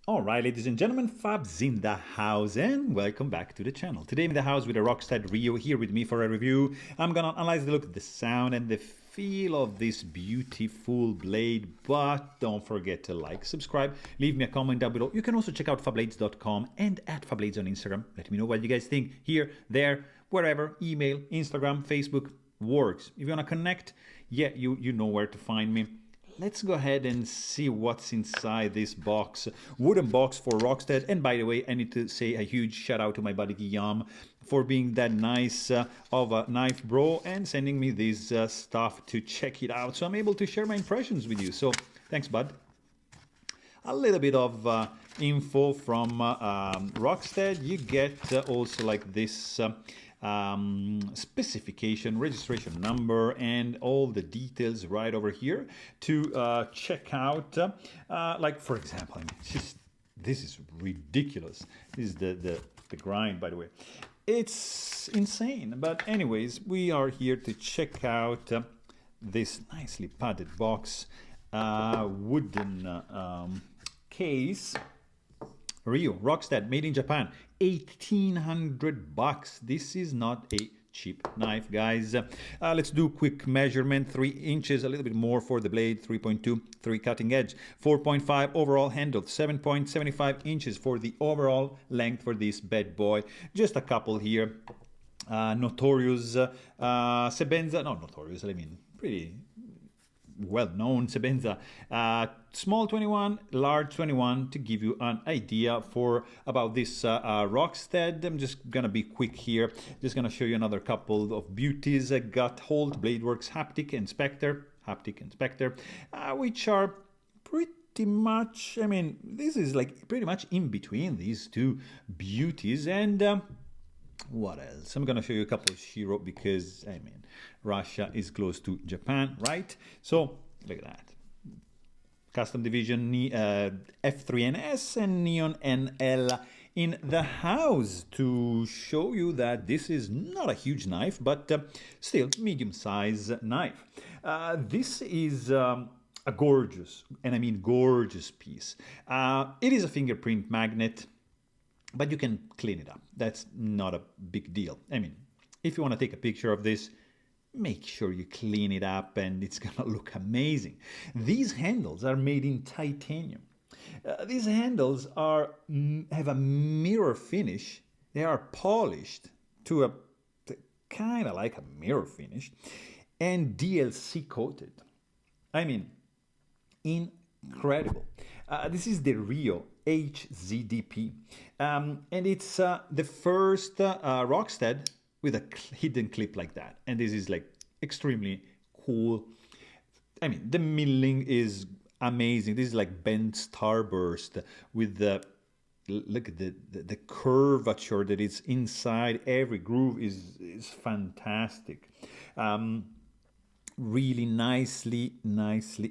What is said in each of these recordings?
All right, ladies and gentlemen, Fab's in the house and welcome back to the channel. Today I'm in the house with a Rockstead Ryo here with me for a review. I'm gonna analyze the look, the sound and the feel of this beautiful blade, but don't forget to like, subscribe, leave me a comment down below. You can also check out fablades.com and at Fablades on Instagram. Let me know what you guys think here, there, wherever, email, Instagram, Facebook, works. If you wanna connect, yeah, you know where to find me. Let's go ahead and see what's inside this box. Wooden box for Rockstead. And by the way, I need to say a huge shout out to my buddy Guillaume for being that nice of a knife bro and sending me this stuff to check it out. So I'm able to share my impressions with you. So thanks, bud. A little bit of info from Rockstead. You get also like this specification, registration number, and all the details right over here to check out. Like for example, I mean, this is ridiculous. This is the grind, by the way. It's insane. But anyways, we are here to check out this nicely padded box, wooden case. Ryo, Rockstead, made in Japan, 1,800 bucks. This is not a cheap knife, guys. Let's do quick measurement. 3 inches, a little bit more for the blade, 3.2, 3 cutting edge, 4.5 overall handle, 7.75 inches for the overall length for this bad boy. Just a couple here. Notorious Sebenza, not notorious, I mean, pretty well-known Sebenza, small 21, large 21, to give you an idea for about this Rockstead. I'm just gonna be quick here, just gonna show you another couple of beauties. I got Holt Bladeworks haptic inspector, which are pretty much, I mean, this is like pretty much in between these two beauties. And what else? I'm gonna show you a couple of Shiro because I mean Russia is close to Japan, right? So look at that. Custom Division F3NS and Neon NL in the house to show you that this is not a huge knife, but still medium-sized knife. This is a gorgeous, and I mean gorgeous piece. It is a fingerprint magnet, but you can clean it up. That's not a big deal. I mean, if you want to take a picture of this, make sure you clean it up and it's gonna look amazing. These handles are made in titanium. These handles have a mirror finish. They are polished to a kind of like a mirror finish and DLC coated. I mean, incredible. This is the Ryo H-ZDP, and it's the first Rockstead with a hidden clip like that, and this is like extremely cool. I mean, the milling is amazing. This is like bent starburst with the look at the curvature that is inside every groove is fantastic. Really nicely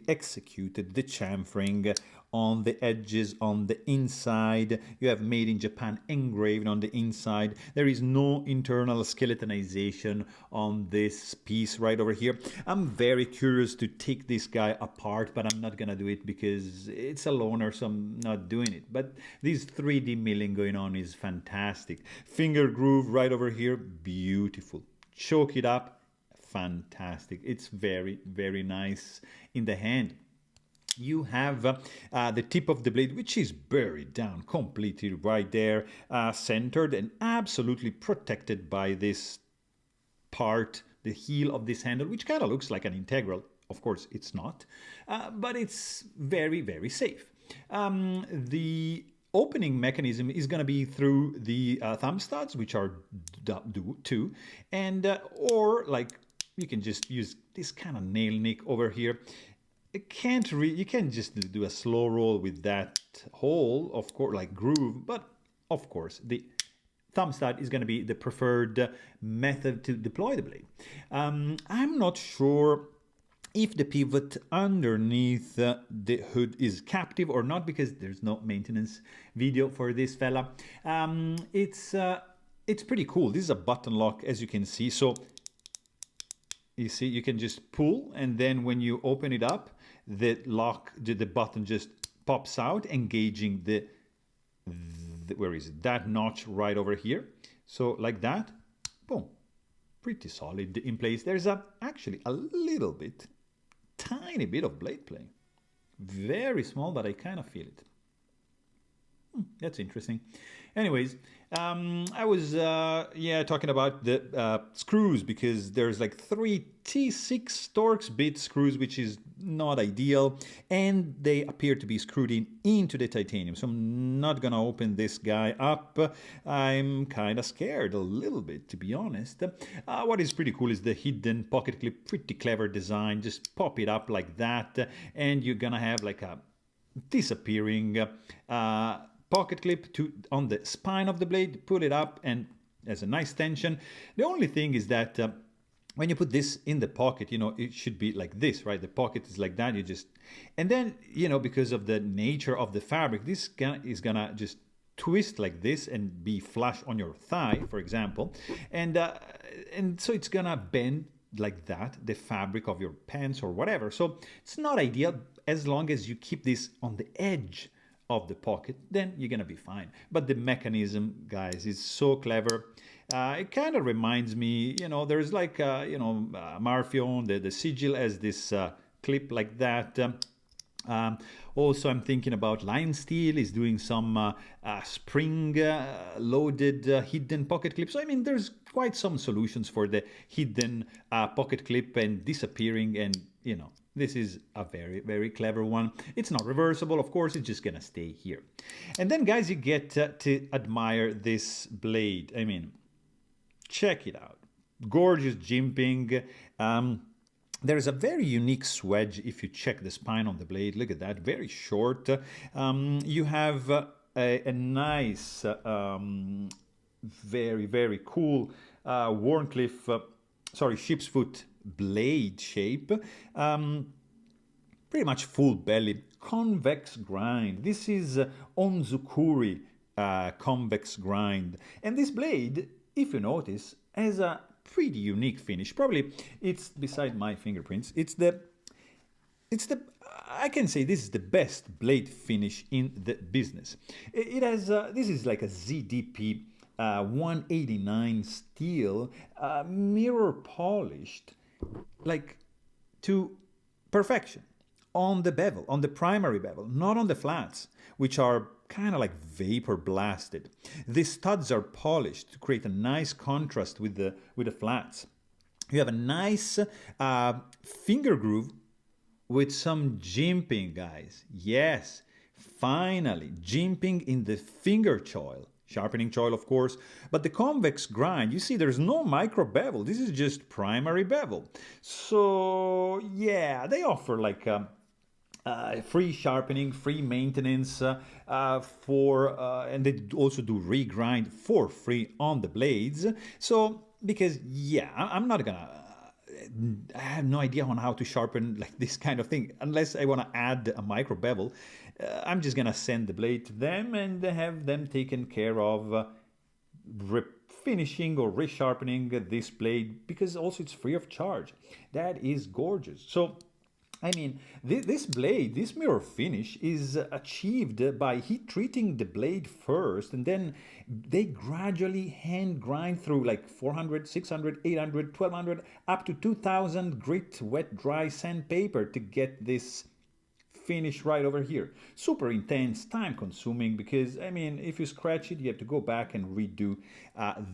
executed. The chamfering on the edges, on the inside, you have made in Japan engraved on the inside. There is no internal skeletonization on this piece right over here. I'm very curious to take this guy apart, but I'm not gonna do it because it's a loaner, so I'm not doing it. But this 3D milling going on is fantastic. Finger groove right over here, beautiful. Choke it up, fantastic. It's very nice in the hand. You have the tip of the blade, which is buried down completely right there, centered and absolutely protected by this part, the heel of this handle, which kind of looks like an integral. Of course, it's not, but it's very safe. The opening mechanism is going to be through the thumb studs, which are two, and or like you can just use this kind of nail nick over here. You can't just do a slow roll with that hole, of course, like groove, but of course the thumb stud is going to be the preferred method to deploy the blade. I'm not sure if the pivot underneath the hood is captive or not, because there's no maintenance video for this fella. It's pretty cool. This is a button lock, as you can see. So you see, you can just pull, and then when you open it up, the button just pops out, engaging the where is it? That notch right over here. So like that, boom, pretty solid in place. There's actually a little bit, tiny bit of blade play. Very small, but I kind of feel it. That's interesting. Anyways, I was talking about the screws, because there's like 3 T6 Torx bit screws, which is not ideal, and they appear to be screwed into the titanium. So I'm not gonna open this guy up. I'm kind of scared a little bit, to be honest. What is pretty cool is the hidden pocket clip. Pretty clever design. Just pop it up like that, and you're gonna have like a disappearing pocket clip on the spine of the blade. Pull it up and there's a nice tension. The only thing is that when you put this in the pocket, you know, it should be like this, right? The pocket is like that. And then, you know, because of the nature of the fabric, this is gonna just twist like this and be flush on your thigh, for example. And so it's gonna bend like that, the fabric of your pants or whatever. So it's not ideal. As long as you keep this on the edge of the pocket, then you're gonna be fine. But the mechanism, guys, is so clever. It kind of reminds me, you know, there's like Marfion, the sigil has this clip like that. Also, I'm thinking about Lion Steel is doing some spring loaded hidden pocket clip. So I mean, there's quite some solutions for the hidden pocket clip and disappearing, and you know, this is a very, very clever one. It's not reversible, of course, it's just gonna stay here. And then, guys, you get to admire this blade. I mean, check it out. Gorgeous jimping. There's a very unique swedge if you check the spine on the blade. Look at that, very short. You have a nice, very, very cool ship's foot blade shape. Pretty much full bellied, convex grind. This is Onzukuri convex grind. And this blade, if you notice, has a pretty unique finish. Probably it's beside my fingerprints. I can say this is the best blade finish in the business. It has this is like a ZDP 189 steel, mirror polished like to perfection on the bevel, on the primary bevel, not on the flats, which are kind of like vapor blasted. The studs are polished to create a nice contrast with the flats. You have a nice finger groove with some jimping, guys. Yes, finally, jimping in the finger choil. Sharpening choil, of course, but the convex grind, you see there's no micro bevel. This is just primary bevel. So yeah, they offer like free sharpening, free maintenance and they also do regrind for free on the blades. So because yeah, I'm not gonna I have no idea on how to sharpen like this kind of thing unless I want to add a micro bevel. I'm just gonna send the blade to them and have them taken care of finishing or resharpening this blade, because also it's free of charge. That is gorgeous. So I mean, this blade, this mirror finish is achieved by heat treating the blade first, and then they gradually hand grind through like 400, 600, 800, 1200, up to 2000 grit wet dry sandpaper to get this finish right over here. Super intense, time consuming, because I mean, if you scratch it, you have to go back and redo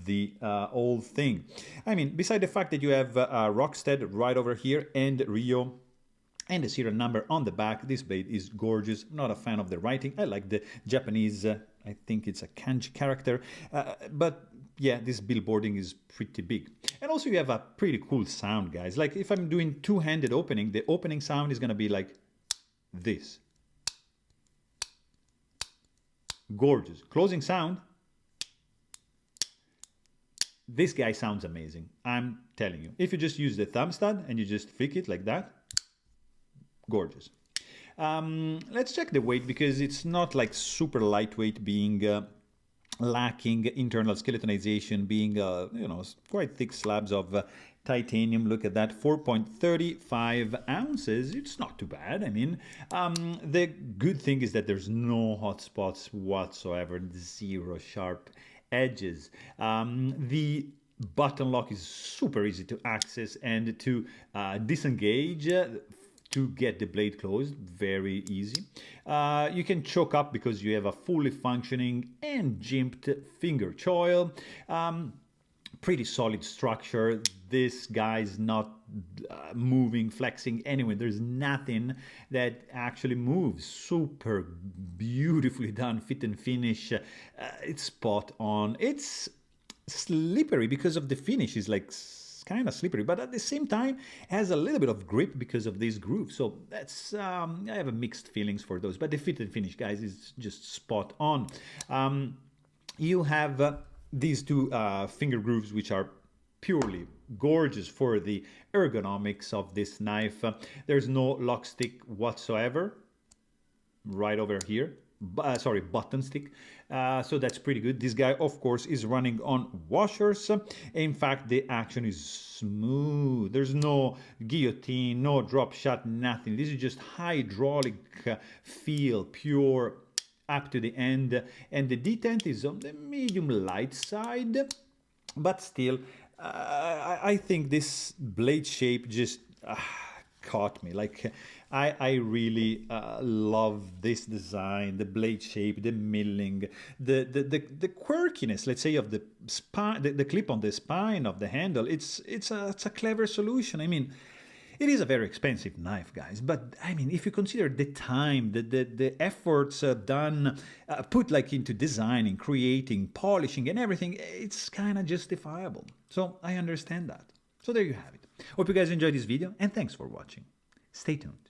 the whole thing. I mean, beside the fact that you have Rockstead right over here and Ryo and the serial number on the back, this blade is gorgeous. Not a fan of the writing. I like the Japanese, I think it's a kanji character, but yeah, this billboarding is pretty big. And also you have a pretty cool sound, guys. Like if I'm doing two-handed opening, the opening sound is gonna be like this. Gorgeous. Closing sound. This guy sounds amazing. I'm telling you. If you just use the thumb stud and you just flick it like that, gorgeous. Let's check the weight, because it's not like super lightweight, being lacking internal skeletonization, being you know, quite thick slabs of titanium. Look at that, 4.35 ounces. It's not too bad. I mean, the good thing is that there's no hot spots whatsoever, zero sharp edges. The button lock is super easy to access and to disengage. To get the blade closed, very easy. You can choke up because you have a fully functioning and jimped finger choil. Pretty solid structure. This guy's not moving, flexing anyway. There's nothing that actually moves. Super beautifully done, fit and finish. It's spot on. It's slippery because of the finish. It's like kind of slippery, but at the same time has a little bit of grip because of this groove. So that's I have a mixed feelings for those, but the fit and finish, guys, is just spot on. You have these two finger grooves, which are purely gorgeous for the ergonomics of this knife. There's no lock stick whatsoever right over here. Sorry, button stick. So that's pretty good. This guy, of course, is running on washers. In fact, the action is smooth. There's no guillotine, no drop shot, nothing. This is just hydraulic feel, pure up to the end. And the detent is on the medium light side, but still, I think this blade shape just caught me. Like, I really love this design, the blade shape, the milling, the quirkiness, let's say, of the spine, the clip on the spine of the handle. It's a clever solution. I mean, it is a very expensive knife, guys, but I mean, if you consider the time, the efforts done, put like into designing, creating, polishing, and everything, it's kind of justifiable. So I understand that. So there you have it. Hope you guys enjoyed this video, and thanks for watching. Stay tuned.